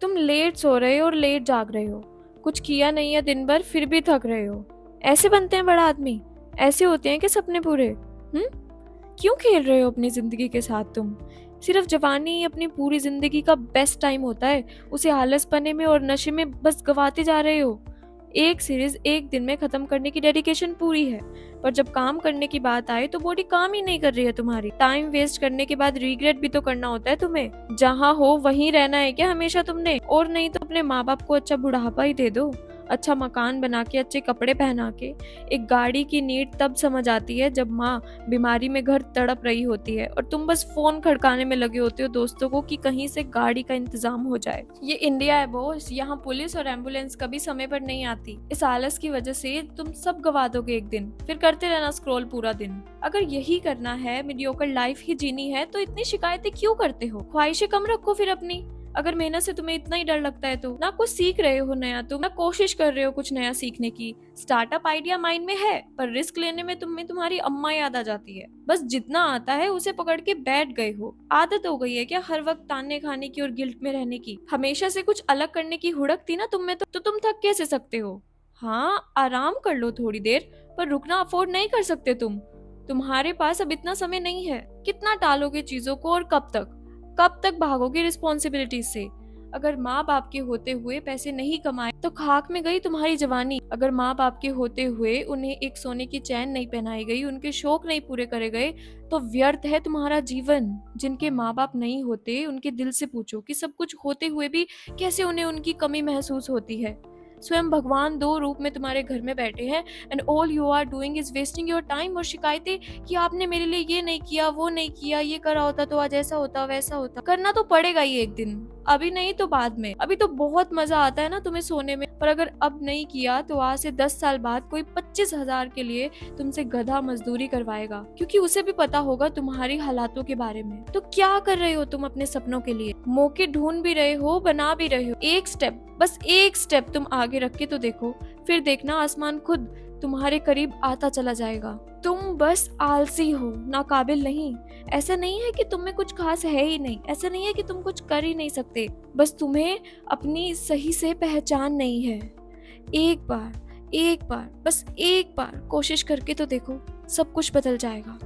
तुम लेट सो रहे हो और लेट जाग रहे हो, कुछ किया नहीं है दिन भर फिर भी थक रहे हो। ऐसे बनते हैं बड़ा आदमी? ऐसे होते हैं कि सपने पूरे? क्यों खेल रहे हो अपनी जिंदगी के साथ तुम? सिर्फ जवानी ही अपनी पूरी जिंदगी का बेस्ट टाइम होता है, उसे आलसपने में और नशे में बस गवाते जा रहे हो। एक सीरीज एक दिन में खत्म करने की डेडिकेशन पूरी है, पर जब काम करने की बात आए तो बॉडी काम ही नहीं कर रही है तुम्हारी। टाइम वेस्ट करने के बाद रिग्रेट भी तो करना होता है तुम्हें। जहाँ हो वहीं रहना है क्या हमेशा तुमने? और नहीं तो अपने माँ बाप को अच्छा बुढ़ापा ही दे दो, अच्छा मकान बना के, अच्छे कपड़े पहना के। एक गाड़ी की नीड तब समझ आती है जब माँ बीमारी में घर तड़प रही होती है और तुम बस फोन खड़काने में लगे होते हो दोस्तों को कि कहीं से गाड़ी का इंतजाम हो जाए। ये इंडिया है बॉस, यहाँ पुलिस और एम्बुलेंस कभी समय पर नहीं आती। इस आलस की वजह से तुम सब गवा दोगे एक दिन, फिर करते रहना स्क्रॉल पूरा दिन। अगर यही करना है, मीडियोकर लाइफ ही जीनी है, तो इतनी शिकायतें क्यों करते हो? ख्वाहिशें कम रखो फिर अपनी। अगर मेहनत से तुम्हें इतना ही डर लगता है तो ना कुछ सीख रहे हो नया, तुम ना कोशिश कर रहे हो कुछ नया सीखने की। स्टार्टअप आइडिया माइंड में है, पर रिस्क लेने में तुम्हें तुम्हारी अम्मा याद आ जाती है। बस जितना आता है उसे पकड़ के बैठ गए हो। आदत हो गई है क्या हर वक्त ताने खाने की और गिल्ट में रहने की? हमेशा से कुछ अलग करने की हुड़क थी ना तुम में, तो तुम थक कैसे सकते हो? हाँ, आराम कर लो थोड़ी देर, पर रुकना अफोर्ड नहीं कर सकते तुम। तुम्हारे पास अब इतना समय नहीं है। कितना टालोगे चीजों को और कब तक? कब तक भागोगे रिस्पॉन्सिबिलिटीज से? अगर माँ बाप के होते हुए पैसे नहीं कमाए तो खाक में गई तुम्हारी जवानी। अगर माँ बाप के होते हुए उन्हें एक सोने की चैन नहीं पहनाई गई, उनके शौक नहीं पूरे करे गए, तो व्यर्थ है तुम्हारा जीवन। जिनके माँ बाप नहीं होते उनके दिल से पूछो कि सब कुछ होते हुए भी कैसे उन्हें उनकी कमी महसूस होती है। स्वयं भगवान दो रूप में तुम्हारे घर में बैठे हैं, and all you are doing is wasting your time. और शिकायतें कि आपने मेरे लिए ये नहीं किया, वो नहीं किया, ये करा होता तो आज ऐसा होता वैसा होता। करना तो पड़ेगा ही एक दिन, अभी नहीं तो बाद में। अभी तो बहुत मजा आता है ना तुम्हें सोने में, पर अगर अब नहीं किया तो आज से 10 साल बाद कोई 25,000 के लिए तुमसे गधा मजदूरी करवाएगा, क्योंकि उसे भी पता होगा तुम्हारी हालातों के बारे में। तो क्या कर रहे हो तुम अपने सपनों के लिए? मौके ढूंढ भी रहे हो, बना भी रहे हो। एक स्टेप, बस एक स्टेप तुम आगे रख के तो देखो, फिर देखना आसमान खुद तुम्हारे करीब आता चला जाएगा। तुम बस आलसी हो, नाकाबिल नहीं। ऐसा नहीं है कि तुम में कुछ खास है ही नहीं, ऐसा नहीं है कि तुम कुछ कर ही नहीं सकते, बस तुम्हें अपनी सही से पहचान नहीं है। एक बार, बस एक बार कोशिश करके तो देखो, सब कुछ बदल जाएगा।